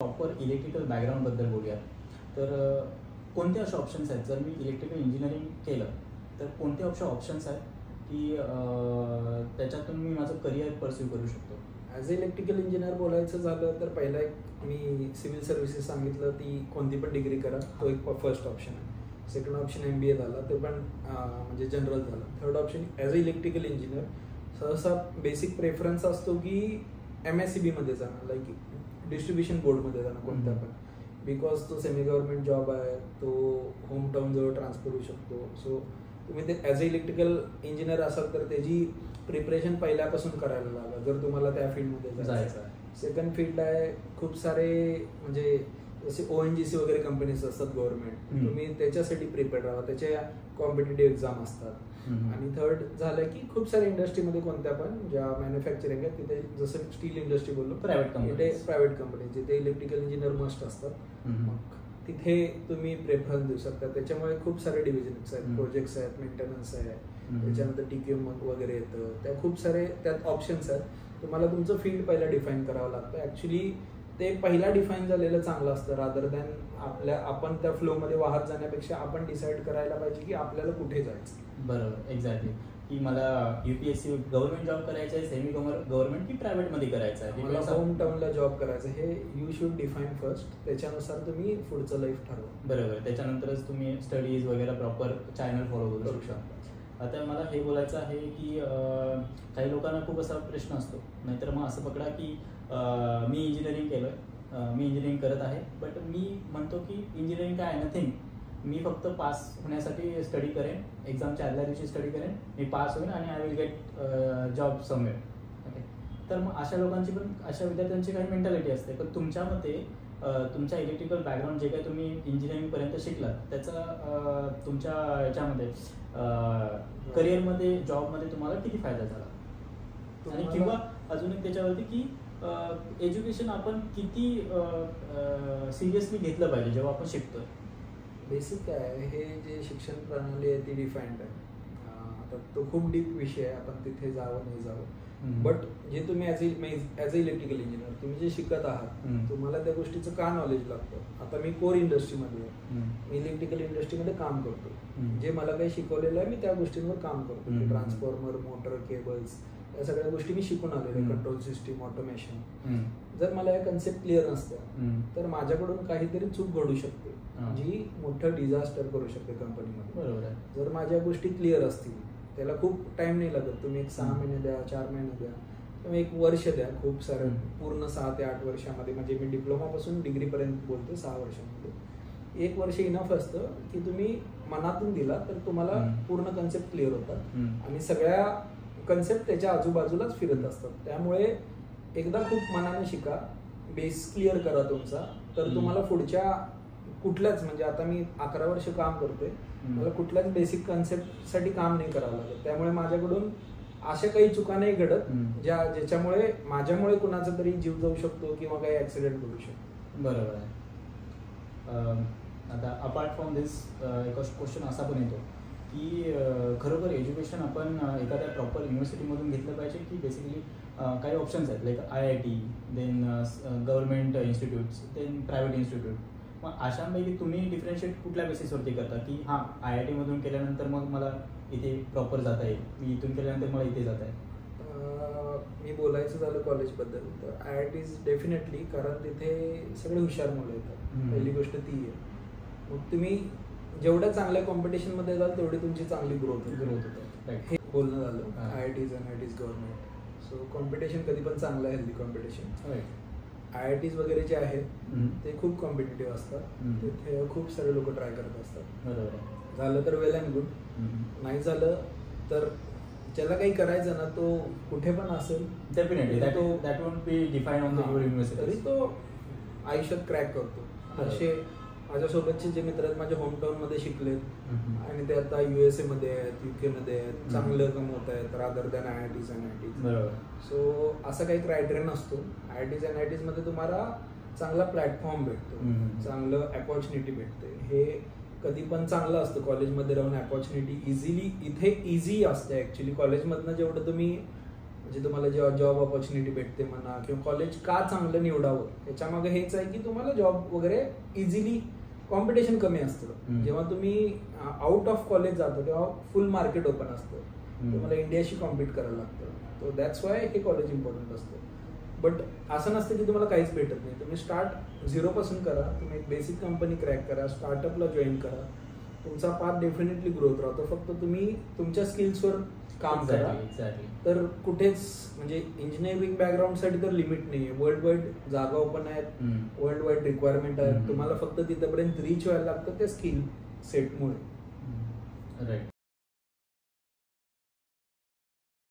Proper electrical बॅकग्राऊंडबद्दल बोलूया. तर कोणते असे ऑप्शन्स आहेत, जर मी इलेक्ट्रिकल इंजिनिअरिंग केलं तर कोणते ऑप्शन्स आहेत की त्याच्यातून मी माझं करिअर परस्यू करू शकतो? ॲज अ इलेक्ट्रिकल इंजिनियर बोलायचं झालं तर पहिला एक मी सिव्हिल सर्व्हिसेस सांगितलं, ती कोणती पण डिग्री करा, तो एक फर्स्ट ऑप्शन आहे. सेकंड ऑप्शन MBA झाला, ते पण म्हणजे जनरल झालं. Third option as a electrical engineer सहसा बेसिक प्रेफरन्स असतो की MSCB मध्ये जाणं, लाईक डिस्ट्रीब्युशन बोर्डमध्ये जाणं कोणत्या पण, बिकॉज तो सेमी गव्हर्नमेंट जॉब आहे, तो होमटाऊन जवळ ट्रान्सफर होऊ शकतो. सो तुम्ही ते ॲज अ इलेक्ट्रिकल इंजिनियर असाल तर त्याची प्रिपरेशन पहिल्यापासून करायला लागेल जर तुम्हाला त्या फील्डमध्ये जायचं आहे. सेकंड फील्ड आहे, खूप सारे म्हणजे जसे ONGC वगैरे कंपनीज असतात गव्हर्नमेंट, तुम्ही त्याच्यासाठी प्रिपेअर राहा, त्याच्या कॉम्पिटेटिव्ह एक्झाम असतात. आणि थर्ड झालं की खूप साऱ्या इंडस्ट्रीमध्ये कोणत्या पण ज्या मॅन्युफॅक्चरिंग आहे तिथे, जसं स्टील इंडस्ट्री बोललो, प्रायव्हेट कंपनी जिथे इलेक्ट्रिकल इंजिनियर मस्ट असतात, मग तिथे तुम्ही प्रेफरन्स देऊ शकता. त्याच्यामुळे खूप सारे डिव्हिजन्स आहेत, प्रोजेक्ट्स आहेत, मेंटेनन्स आहे, त्याच्यानंतर TQM वगैरे येतं, त्या खूप सारे त्यात ऑप्शन्स आहेत. तुम्हाला तुमचं फील्ड पहिला डिफाईन करावं लागतं. ॲक्च्युली ते पहिला डिफाईन झालेलं चांगलं असतं, रादर दॅन आपण त्या फ्लोमध्ये वाहत जाण्यापेक्षा आपण डिसाईड करायला पाहिजे की आपल्याला कुठे जायचं. बरोबर, एक्झॅक्टली. की मला UPSC गव्हर्नमेंट जॉब करायचा आहे, सेमी गव्हर्नमेंट की प्रायव्हेटमध्ये करायचं आहे, मला होम टाऊनला जॉब करायचं, हे यू शुड डिफाईन फर्स्ट. त्याच्यानुसार तुम्ही पुढचं लाईफ ठरवा. बरोबर, त्याच्यानंतरच तुम्ही स्टडीज वगैरे प्रॉपर चॅनल फॉलो करू शकता. आता मला हे बोलायचं आहे की काही लोकांना खूप असा प्रश्न असतो, नाहीतर मग असं पकडा की मी इंजिनिअरिंग केलं, मी इंजिनिअरिंग करत आहे, बट मी म्हणतो की इंजिनिअरिंग काय आहे, नथिंग, मी फक्त पास होण्यासाठी स्टडी करेन, एक्झामच्या आदल्या दिवशी स्टडी करेन, मी पास होईन आणि I will get job somewhere. Okay, तर मग अशा लोकांची पण, अशा विद्यार्थ्यांची काही मेंटॅलिटी असते. पण तुमच्या मते तुमच्या इलेक्ट्रिकल बॅकग्राऊंड जे काही तुम्ही इंजिनिअरिंगपर्यंत शिकलात त्याचा तुमच्या याच्यामध्ये करिअरमध्ये, जॉबमध्ये तुम्हाला किती फायदा झाला? आणि किंवा अजून एक त्याच्यावरती की एज्युकेशन आपण किती सिरियसली घेतलं पाहिजे जेव्हा आपण शिकतो? बेसिक काय आहे, हे जे शिक्षण प्रणाली आहे ती डिफाईन्ड आहे. आता तो खूप डीप विषय आहे, आपण तिथे जावं नाही जावं. बट जे तुम्ही ॲज अ इलेक्ट्रिकल इंजिनियर तुम्ही जे शिकत आहात, तुम्हाला त्या गोष्टीचं का नॉलेज लागतं. आता मी कोर इंडस्ट्रीमध्ये आहे, मी इलेक्ट्रिकल इंडस्ट्रीमध्ये काम करतो, जे मला काही शिकवलेलं आहे मी त्या गोष्टींवर काम करतो. ट्रान्सफॉर्मर, मोटर, केबल्स, या सगळ्या गोष्टी मी शिकून आलेलो आहे, कंट्रोल सिस्टीम, ऑटोमेशन. जर मला या कन्सेप्ट क्लिअर नसत्या तर माझ्याकडून काहीतरी चूक घडू शकते जी मोठं डिझास्टर करू शकते कंपनीमध्ये. बरोबर. जर माझ्या गोष्टी क्लिअर असतील, त्याला खूप टाइम नाही लागत. तुम्ही एक 6 महिने द्या, 4 महिने द्या, तुम्ही 1 वर्ष द्या, खूप सारं पूर्ण 6 ते 8 वर्षामध्ये, म्हणजे मी डिप्लोमापासून डिग्रीपर्यंत बोलतो, 6 वर्षांमध्ये 1 वर्ष इनफ असतं की तुम्ही मनातून दिला तर तुम्हाला पूर्ण कन्सेप्ट क्लिअर होतात आणि सगळ्या कन्सेप्ट त्याच्या आजूबाजूलाच फिरत असतात. त्यामुळे एकदा खूप मनाने शिका, बेस क्लिअर करा तुमचा, तर तुम्हाला पुढच्या कुठल्याच, म्हणजे आता मी 11 वर्ष काम करतोय, मला कुठल्याच बेसिक कन्सेप्टसाठी काम नाही करावं लागत. त्यामुळे माझ्याकडून अशा काही चुका नाही घडत ज्याच्यामुळे माझ्यामुळे कुणाचा तरी जीव जाऊ शकतो किंवा काही ऍक्सिडेंट घडू शकतो. बरोबर आहे. आता अपार्ट फ्रॉम दिस एक क्वेश्चन असा पण येतो की खरोखर एज्युकेशन आपण एखाद्या प्रॉपर युनिव्हर्सिटीमधून घेतलं पाहिजे की बेसिकली काही ऑप्शन्स आहेत, like IIT, then government institutes, then private institute. मग अशांपैकी तुम्ही डिफरन्शिएट कुठल्या बेसिसवरती करता की हां IIT मधून केल्यानंतर मग मला इथे प्रॉपर जाता येईल, मी इथून केल्यानंतर मला इथे जाता येईल? मी बोलायचं झालं कॉलेजबद्दल तर IITs डेफिनेटली, कारण तिथे सगळे हुशार मुलं येतात, पहिली गोष्ट ती आहे. मग तुम्ही जेवढ्या चांगल्या कॉम्पिटिशनमध्ये जाल तेवढी तुमची चांगली ग्रोथ होते. हे बोलणं झालं IITs आणि IITs गव्हर्नमेंट. सो कॉम्पिटिशन कधी पण चांगलं आहे, हेल्दी कॉम्पिटिशन. IITs वगैरे जे आहेत ते खूप कॉम्पिटेटिव्ह असतात, तिथे खूप सारे लोक ट्राय करत असतात. झालं तर वेल अँड गुड, नाही झालं तर ज्याला काही करायचं ना तो कुठे पण असेल definitely that won't be define on the university, तरी तो आयुष्यात क्रॅक करतो. असे माझ्यासोबतचे जे मित्र आहेत माझ्या होमटाऊनमध्ये शिकलेत आणि ते आता USA मध्ये आहेत, UK मध्ये आहेत, चांगलं कमवत आहेत रादर दॅन IITs आणि IITs. सो असा काही क्रायटेरिया नसतो. IITs आणि IITs मध्ये तुम्हाला चांगला प्लॅटफॉर्म भेटतो, चांगलं अपॉर्च्युनिटी भेटते. हे कधी पण चांगलं असतं कॉलेजमध्ये राहून अपॉर्च्युनिटी इझिली, इथे इझी असते ऍक्च्युली. कॉलेजमधनं जेवढं तुम्ही म्हणजे तुम्हाला जेव्हा जॉब ऑपॉर्च्युनिटी भेटते म्हणा किंवा कॉलेज का चांगलं निवडावं याच्यामागे हेच आहे की तुम्हाला जॉब वगैरे इझिली कॉम्पिटिशन कमी असतं. जेव्हा तुम्ही आउट ऑफ कॉलेज जातो तेव्हा फुल मार्केट ओपन असतं, तुम्हाला इंडियाशी कॉम्पिट करायला लागतं. तो दॅट्स वाय हे कॉलेज इम्पॉर्टंट असतं. बट असं नसतं की तुम्हाला काहीच भेटत नाही. तुम्ही स्टार्ट 0 पासून करा, तुम्ही एक बेसिक कंपनी क्रॅक करा, स्टार्टअपला जॉईन करा, तुमचा पाथ डेफिनेटली ग्रोथ राहतो. फक्त तुम्ही तुमच्या स्किल्सवर काम करा. तर कुठेच म्हणजे इंजिनिअरिंग बॅकग्राऊंडसाठी तर लिमिट नाही आहे. वर्ल्ड वाईड जागा ओपन आहेत, वर्ल्ड वाईड रिक्वायरमेंट आहेत. तुम्हाला फक्त तिथपर्यंत रीच व्हायला लागतं त्या स्किल सेटमुळे. राईट.